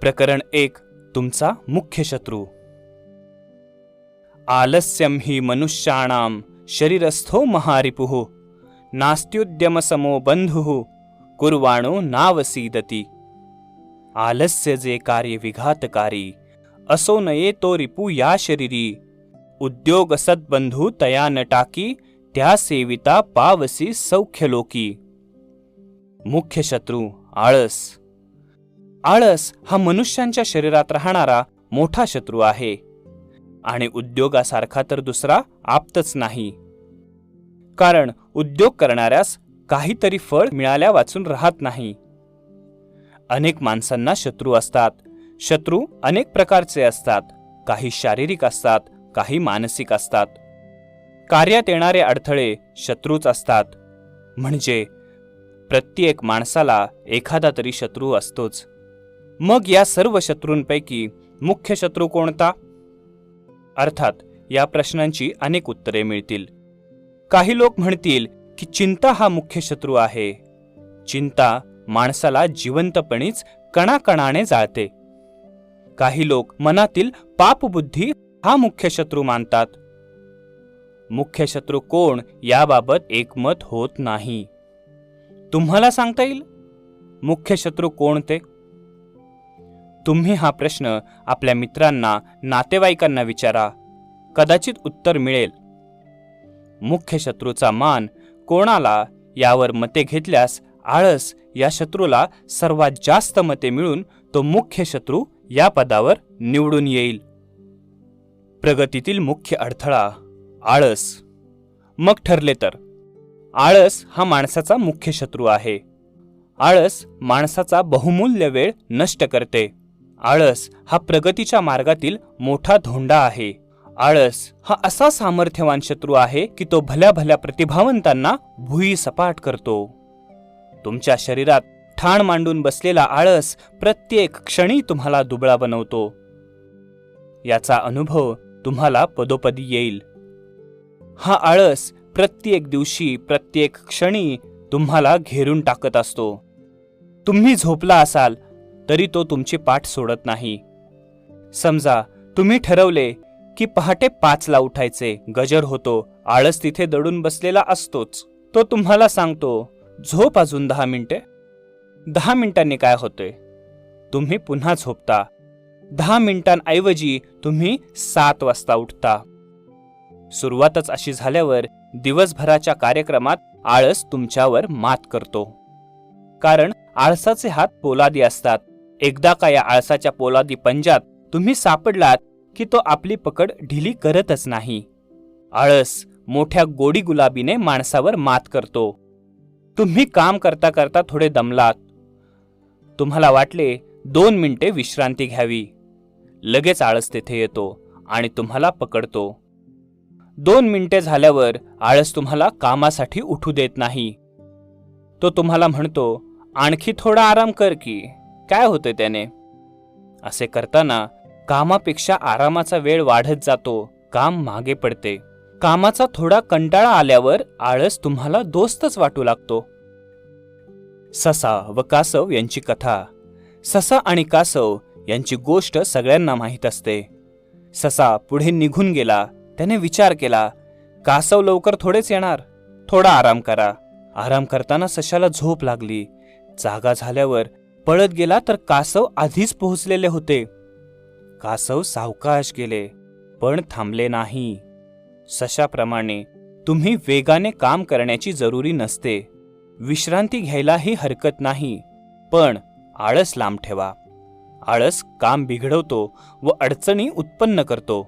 प्रकरण 1. तुमचा मुख्य शत्रू. आलस्यम हि मनुष्याणाम शरीरस्थो महारिपुः नास्त्युद्यमसमो बंधुः कुर्वाणो नावसीदति. आलस्य जे कार्य विघातकारी, असो नये तो रिपू या शरीरी. उद्योग सद्बंधू तया न टाकी, त्या सेविता पावसी सौख्यलोकी. मुख्य शत्रू आळस. आळस हा मनुष्यांच्या शरीरात राहणारा मोठा शत्रू आहे आणि उद्योगासारखा तर दुसरा आप्तच नाही. कारण उद्योग करणाऱ्यास काहीतरी फळ मिळाल्या वाचून राहत नाही. अनेक माणसांना शत्रू असतात. शत्रू अनेक प्रकारचे असतात. काही शारीरिक असतात, काही मानसिक असतात. कार्यात येणारे अडथळे शत्रूच असतात. म्हणजे प्रत्येक माणसाला एखादा तरी शत्रू असतोच. मग या सर्व शत्रूंपैकी मुख्य शत्रू कोणता? अर्थात या प्रश्नांची अनेक उत्तरे मिळतील. काही लोक म्हणतील की चिंता हा मुख्य शत्रू आहे. चिंता माणसाला जिवंतपणीच कणाकणाने जाळते. काही लोक मनातील पापबुद्धी हा मुख्य शत्रू मानतात. मुख्य शत्रू कोण याबाबत एकमत होत नाही. तुम्हाला सांगता येईल मुख्य शत्रू कोण ते? तुम्ही हा प्रश्न आपल्या मित्रांना, नातेवाईकांना विचारा. कदाचित उत्तर मिळेल. मुख्य शत्रूचा मान कोणाला यावर मते घेतल्यास आळस या शत्रूला सर्वात जास्त मते मिळून तो मुख्य शत्रू या पदावर निवडून येईल. प्रगतीतील मुख्य अडथळा आळस. मग ठरले तर आळस हा माणसाचा मुख्य शत्रू आहे. आळस माणसाचा बहुमूल्य वेळ नष्ट करते. आळस हा प्रगतीच्या मार्गातील मोठा धोंडा आहे. आळस हा असा सामर्थ्यवान शत्रू आहे की तो भल्या भल्या प्रतिभावंतांना भुई सपाट करतो. तुमच्या शरीरात ठाण मांडून बसलेला आळस प्रत्येक क्षणी तुम्हाला दुबळा बनवतो. याचा अनुभव तुम्हाला पदोपदी येईल. हा आळस प्रत्येक दिवशी, प्रत्येक क्षणी तुम्हाला घेरून टाकत असतो. तुम्ही झोपला असाल तरी तो तुमची पाठ सोडत नाही. समजा तुम्ही ठरवले की पहाटे 5ला उठायचे. गजर होतो, आळस तिथे दडून बसलेला असतोच. तो तुम्हाला सांगतो झोप अजून 10 मिनिटे. 10 मिनिटांनी काय होतंय? तुम्ही पुन्हा झोपता. 10 मिनिटांऐवजी तुम्ही 7 वाजता उठता. सुरुवातच अशी झाल्यावर दिवसभराच्या कार्यक्रमात आळस तुमच्यावर मात करतो. कारण आळसाचे हात पोलादी असतात. एकदा का या आळसाच्या पोलादी पंजात तुम्ही सापडलात की तो आपली पकड ढिली करतच नाही. आळस मोठ्या गोडी गुलाबीने माणसावर मात करतो. तुम्ही काम करता करता थोडे दमलात. तुम्हाला वाटले 2 मिनिटे विश्रांती घ्यावी. लगेच आळस तेथे येतो आणि तुम्हाला पकडतो. 2 मिनिटे झाल्यावर आळस तुम्हाला कामासाठी उठू देत नाही. तो तुम्हाला म्हणतो आणखी थोडा आराम कर की, काय होतंय त्याने? असे करताना कामापेक्षा आरामाचा वेळ वाढत जातो. काम मागे पडते. कामाचा थोडा कंटाळा आल्यावर आळस तुम्हाला दोस्तच वाटू लागतो. ससा व कासव यांची कथा. ससा आणि कासव यांची गोष्ट सगळ्यांना माहीत असते. ससा पुढे निघून गेला. त्याने विचार केला, कासव लवकर थोडेच येणार, थोडा आराम करा. आराम करताना सशाला झोप लागली. जागा झाल्यावर पळत गेला तर कासव आधीच पोहोचलेले होते. कासव सावकाश गेले पण थांबले नाही. सशाप्रमाणे तुम्ही वेगाने काम करण्याची जरुरी नसते. विश्रांती घ्यायलाही हरकत नाही, पण आळस लांब ठेवा. आळस काम बिघडवतो व अडचणी उत्पन्न करतो.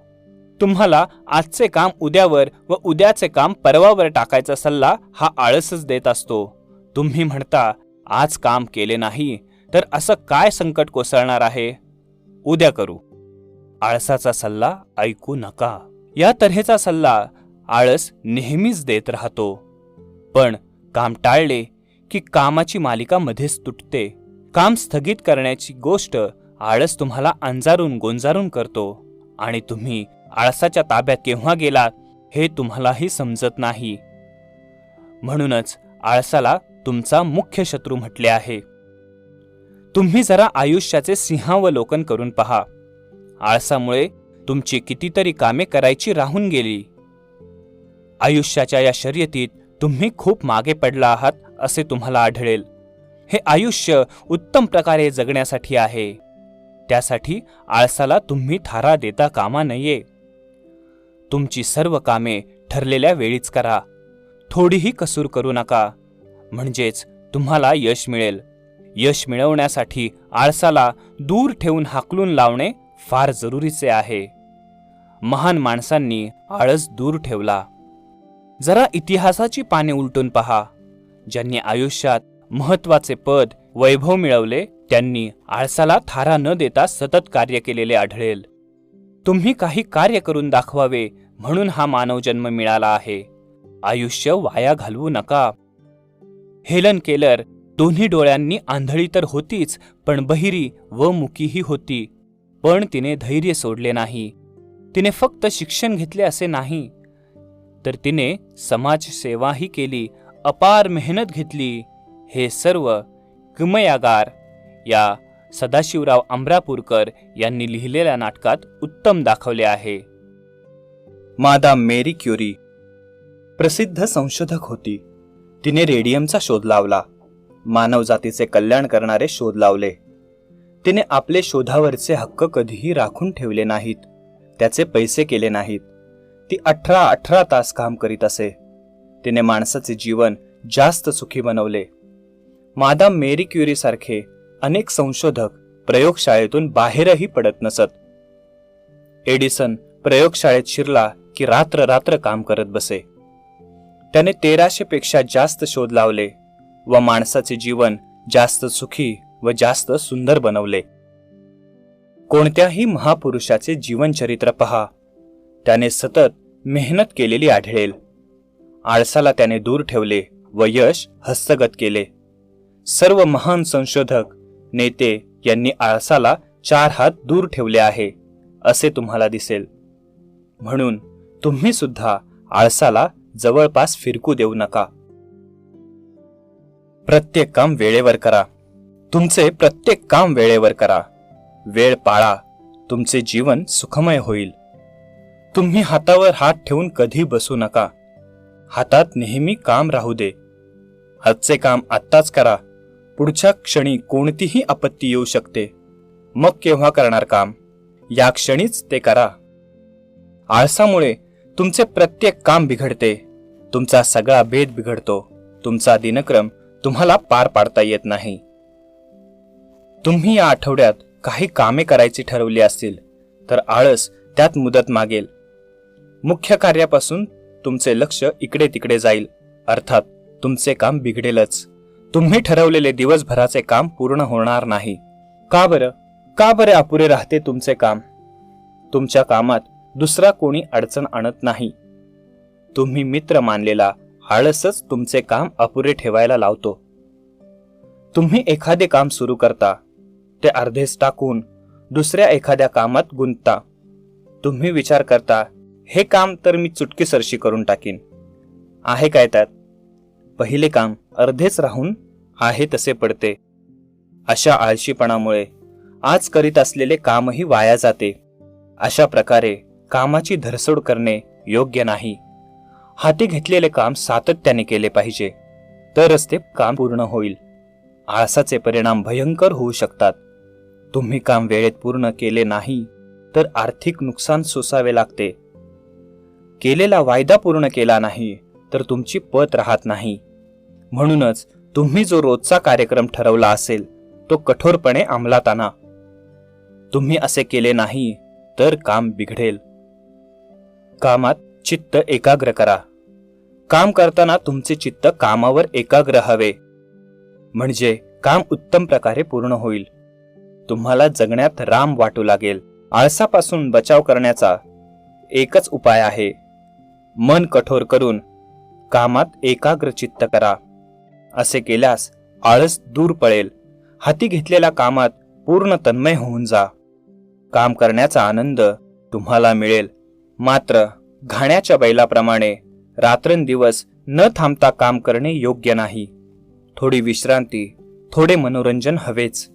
तुम्हाला आजचे काम उद्यावर व उद्याचे काम परवावर टाकायचा सल्ला हा आळसच देत असतो. तुम्ही म्हणता आज काम केले नाही तर असं काय संकट कोसळणार आहे, उद्या करू. आळसाचा सल्ला ऐकू नका. या तऱ्हेचा सल्ला आळस नेहमीच देत राहतो. पण काम टाळले की कामाची मालिका मध्येच तुटते. काम स्थगित करण्याची गोष्ट आळस तुम्हाला अंजारून गोंजारून करतो आणि तुम्ही आळसाच्या ताब्यात केव्हा गेलात हे तुम्हालाही समजत नाही. म्हणूनच आळसाला तुमचा मुख्य शत्रू म्हटले आहे. तुम्ही जरा आयुष्याचे सिंहावलोकन करून पहा. आळसामुळे तुमची कितीतरी कामे करायची राहून गेली. आयुष्याच्या या शर्यतीत तुम्ही खूप मागे पडला आहात असे तुम्हाला आढळेल. हे आयुष्य उत्तम प्रकारे जगण्यासाठी आहे. त्यासाठी आळसाला तुम्ही थारा देता कामा नये. तुमची सर्व कामे ठरलेल्या वेळीच करा. थोडीही कसूर करू नका, म्हणजेच तुम्हाला यश मिळेल. यश मिळवण्यासाठी आळसाला दूर ठेवून हाकलून लावणे फार जरुरीचे आहे. महान माणसांनी आळस दूर ठेवला. जरा इतिहासाची पाने उलटून पहा. ज्यांनी आयुष्यात महत्वाचे पद, वैभव मिळवले त्यांनी आळसाला थारा न देता सतत कार्य केलेले आढळेल. तुम्ही काही कार्य करून दाखवावे म्हणून हा मानवजन्म मिळाला आहे. आयुष्य वाया घालवू नका. हेलन केलर दोन्ही डोळ्यांनी आंधळी तर होतीच, पण बहिरी व मुकीही होती. पण तिने धैर्य सोडले नाही. तिने फक्त शिक्षण घेतले असे नाही, तर तिने समाजसेवाही केली, अपार मेहनत घेतली. हे सर्व किमयागार या सदाशिवराव अमरापूरकर यांनी लिहिलेल्या नाटकात उत्तम दाखवले आहे. मादाम मेरी क्युरी प्रसिद्ध संशोधक होती. तिने रेडियमचा शोध लावला. मानवजातीचे कल्याण करणारे शोध लावले. तिने आपले शोधावरचे हक्क कधीही राखून ठेवले नाहीत. त्याचे पैसे केले नाहीत. ती 18 तास काम करीत असे. तिने माणसाचे जीवन जास्त सुखी बनवले. मादाम मेरी क्युरी सारखे अनेक संशोधक प्रयोगशाळेतून बाहेरही पडत नसत. एडिसन प्रयोगशाळेत शिरला की रात्र रात्र काम करत बसे. त्याने 1300 पेक्षा जास्त शोध लावले व माणसाचे जीवन जास्त सुखी व जास्त सुंदर बनवले. कोणत्याही महापुरुषाचे जीवनचरित्र पहा. त्याने सतत मेहनत केलेली आढळेल. आळसाला त्याने दूर ठेवले व यश हस्तगत केले. सर्व महान संशोधक, नेते यांनी आळसाला 4 हात दूर ठेवले आहे असे तुम्हाला दिसेल. म्हणून तुम्ही सुद्धा आळसाला जवळपास फिरकू देऊ नका. प्रत्येक काम वेळेवर करा. तुमचे प्रत्येक काम वेळेवर करा. वेळ पाळा. तुमचे जीवन सुखमय होईल. तुम्ही हातावर हात ठेवून कधी बसू नका. हातात नेहमी काम राहू दे. आजचे काम आत्ताच करा. पुढच्या क्षणी कोणतीही आपत्ती येऊ शकते. मग केव्हा करणार काम? या क्षणीच ते करा. आळसामुळे तुमचे प्रत्येक काम बिघडते. तुमचा सगळा बेत बिघडतो. तुमचा दिनक्रम तुम्हाला पार पाडता येत नाही. तुम्ही या आठवड्यात काही कामे करायची ठरवली असतील तर आळस त्यात मुदत मागेल. मुख्य कार्यापासून तुमचे लक्ष इकडे तिकडे जाईल. अर्थात तुमचे काम बिघडेलच. तुम्ही ठरवलेले दिवसभराचे काम पूर्ण होणार नाही. का बरं अपुरे राहते तुमचे काम? तुमच्या कामात दुसरा कोणी अडचण आणत नाही. तुम्ही मित्र मानलेला आळसच तुमचे काम अपुरे ठेवायला लावतो. तुम्ही एखादे काम सुरू करता, ते अर्धेच टाकून दुसऱ्या एखाद्या कामात गुंतता. तुम्ही विचार करता, हे काम तर मी चुटकीसरशी करून टाकीन. आहे काय त्यात? पहिले काम अर्धेच राहून आहे तसे पडते. अशा आळशीपणामुळे आज करीत असलेले कामही वाया जाते. अशा प्रकारे कामाची धरसोड करणे योग्य नाही. हाती घेतलेले काम सातत्याने केले पाहिजे, तरच ते काम पूर्ण होईल. आळसाचे परिणाम भयंकर होऊ शकतात. तुम्ही काम वेळेत पूर्ण केले नाही तर आर्थिक नुकसान सोसावे लागते. केलेला वायदा पूर्ण केला नाही तर तुमची पत राहत नाही. म्हणूनच तुम्ही जो रोजचा कार्यक्रम ठरवला असेल तो कठोरपणे अंमलात आणा. तुम्ही असे केले नाही तर काम बिघडेल. कामात चित्त एकाग्र करा. काम करताना तुमचे चित्त कामावर एकाग्र हवे, म्हणजे काम उत्तम प्रकारे पूर्ण होईल. तुम्हाला जगण्यात राम वाटू लागेल. आळसापासून बचाव करण्याचा एकच उपाय आहे. मन कठोर करून कामात एकाग्र चित्त करा. असे केल्यास आळस दूर पळेल. हाती घेतलेल्या कामात पूर्ण तन्मय होऊन जा. काम करण्याचा आनंद तुम्हाला मिळेल. मात्र घाण्याच्या बैलाप्रमाणे रात्रंदिवस न थांबता काम करणे योग्य नाही. थोडी विश्रांती, थोडे मनोरंजन हवेच.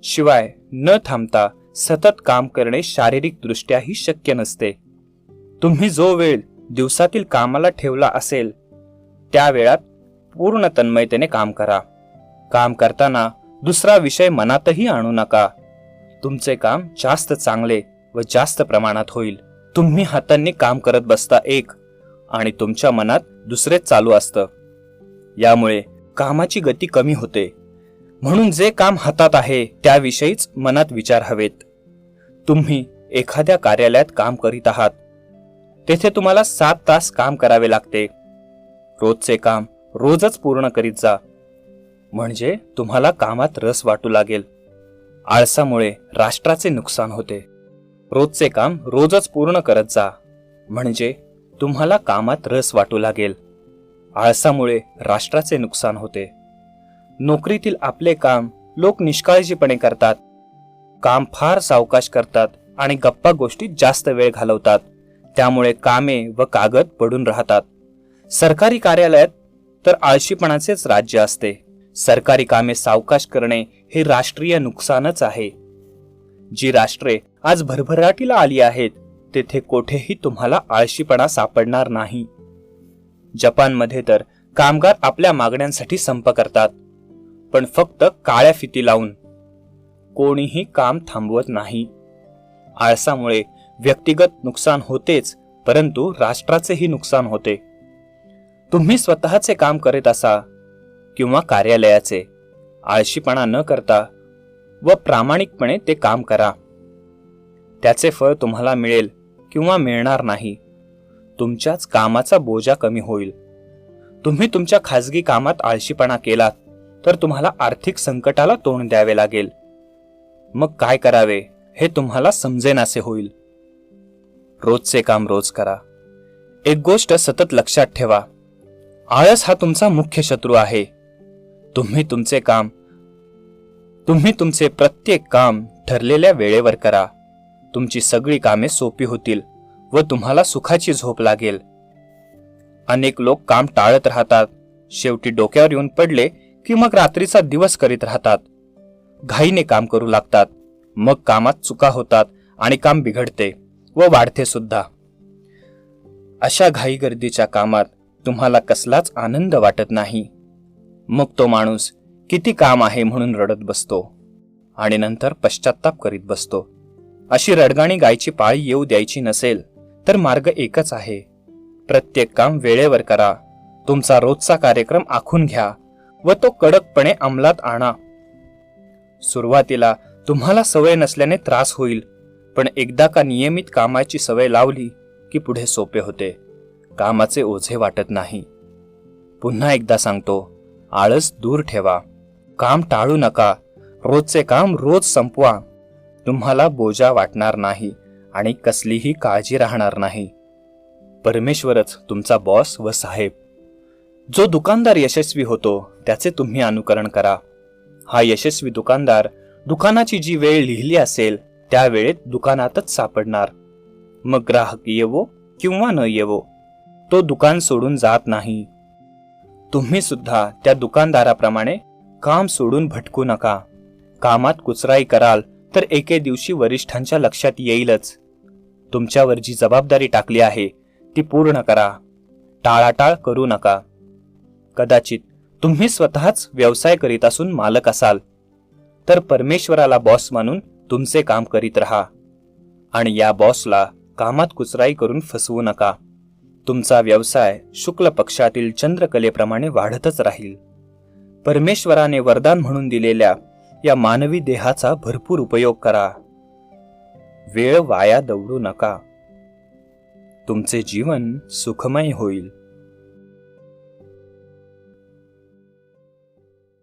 शिवाय न थांबता सतत काम करणे शारीरिकदृष्ट्याही शक्य नसते. तुम्ही जो वेळ दिवसातील कामाला ठेवला असेल त्या वेळात पूर्ण तन्मयतेने काम करा. काम करताना दुसरा विषय मनातही आणू नका. तुमचे काम जास्त चांगले व जास्त प्रमाणात होईल. तुम्ही हातांनी काम करत बसता एक आणि तुमच्या मनात दुसरेच चालू असतं. यामुळे कामाची गती कमी होते. म्हणून जे काम हातात आहे त्याविषयीच मनात विचार हवेत. तुम्ही एखाद्या कार्यालयात काम करीत आहात. तेथे तुम्हाला 7 तास काम करावे लागते. रोजचे काम रोजच पूर्ण करीत जा, म्हणजे तुम्हाला कामात रस वाटू लागेल. आळसामुळे राष्ट्राचे नुकसान होते. रोजचे काम रोजच पूर्ण करत जा, म्हणजे तुम्हाला कामात रस वाटू लागेल. आळसामुळे राष्ट्राचे नुकसान होते. नोकरीतील आपले काम लोक निष्काळजीपणे करतात. काम फार सावकाश करतात आणि गप्पा गोष्टीत जास्त वेळ घालवतात. त्यामुळे कामे व कागद पडून राहतात. सरकारी कार्यालयात तर आळशीपणाचेच राज्य असते. सरकारी कामे सावकाश करणे हे राष्ट्रीय नुकसानच आहे. जी राष्ट्रे आज भरभराटीला आली आहेत तेथे कोठेही तुम्हाला आळशीपणा सापडणार नाही. जपानमध्ये तर कामगार आपल्या मागण्यांसाठी संप करतात, पण फक्त काळ्या फिती लावून. कोणीही काम थांबवत नाही. आळसामुळे व्यक्तिगत नुकसान होतेच, परंतु राष्ट्राचेही नुकसान होते. तुम्ही स्वतःचे काम करीत असा किंवा कार्यालयाचे, आळशीपणा न करता व प्रामाणिकपणे ते काम करा. त्याचे फळ तुम्हाला मिळेल किंवा मिळणार नाही. तुमच्याच कामाचा बोजा कमी होईल. तुम्ही तुमच्या खाजगी कामात आळशीपणा केलात तर तुम्हाला आर्थिक संकटाला तोंड द्यावे लागेल. मग काय करावे हे तुम्हाला समजेनासे होईल. रोजचे काम रोज करा. एक गोष्ट सतत लक्षात ठेवा, आळस हा तुमचा मुख्य शत्रू आहे. तुम्ही तुमचे प्रत्येक काम ठरलेल्या वेळेवर करा. तुमची सगळी कामे सोपी होतील व तुम्हाला सुखाची झोप लागेल. अनेक लोक काम टाळत राहतात. शेवटी डोक्यावर येऊन पडले की मग रात्रीचा दिवस करीत राहतात. घाईने काम करू लागतात. मग कामात चुका होतात आणि काम बिघडते व वाढते सुद्धा. अशा घाईगर्दीच्या कामात तुम्हाला कसलाच आनंद वाटत नाही. मग तो माणूस किती काम आहे म्हणून रडत बसतो आणि नंतर पश्चाताप करीत बसतो. अशी रडगाणी गायची पाळी येऊ द्यायची नसेल तर मार्ग एकच आहे, प्रत्येक काम वेळेवर करा. तुमचा रोजचा कार्यक्रम आखून घ्या व तो कडकपणे अंमलात आणा. सुरुवातीला तुम्हाला सवय नसल्याने त्रास होईल, पण एकदा का नियमित कामाची सवय लावली की पुढे सोपे होते. कामाचे ओझे वाटत नाही. पुन्हा एकदा सांगतो, आळस दूर ठेवा. काम टाळू नका. रोजचे काम रोज संपवा. तुम्हाला बोजा वाटणार नाही आणि कसलीही काळजी राहणार नाही. परमेश्वरच तुमचा बॉस व साहेब. जो दुकानदार यशस्वी होतो त्याचे तुम्ही अनुकरण करा. हा यशस्वी दुकानदार दुकानाची जी वेळ लिहिली असेल त्या वेळेत दुकानातच सापडणार. मग ग्राहक येवो किंवा न येवो, तो दुकान सोडून जात नाही. तुम्ही सुद्धा त्या दुकानदाराप्रमाणे काम सोडून भटकू नका. कामात कुचराई कराल तर एके दिवशी वरिष्ठांच्या लक्षात येईलच. तुमच्यावर जी जबाबदारी टाकली आहे ती पूर्ण करा. टाळाटाळ करू नका. कदाचित तुम्ही स्वतःच व्यवसाय करीत असून मालक असाल तर परमेश्वराला बॉस मानून तुमचे काम करीत राहा आणि या बॉसला कामात कुचराई करून फसवू नका. तुमचा व्यवसाय शुक्ल पक्षातील चंद्रकलेप्रमाणे वाढतच राहील. परमेश्वराने वरदान म्हणून दिलेल्या या मानवी देहाचा भरपूर उपयोग करा. वेळ वाया दवडू नका. तुमचे जीवन सुखमय होईल.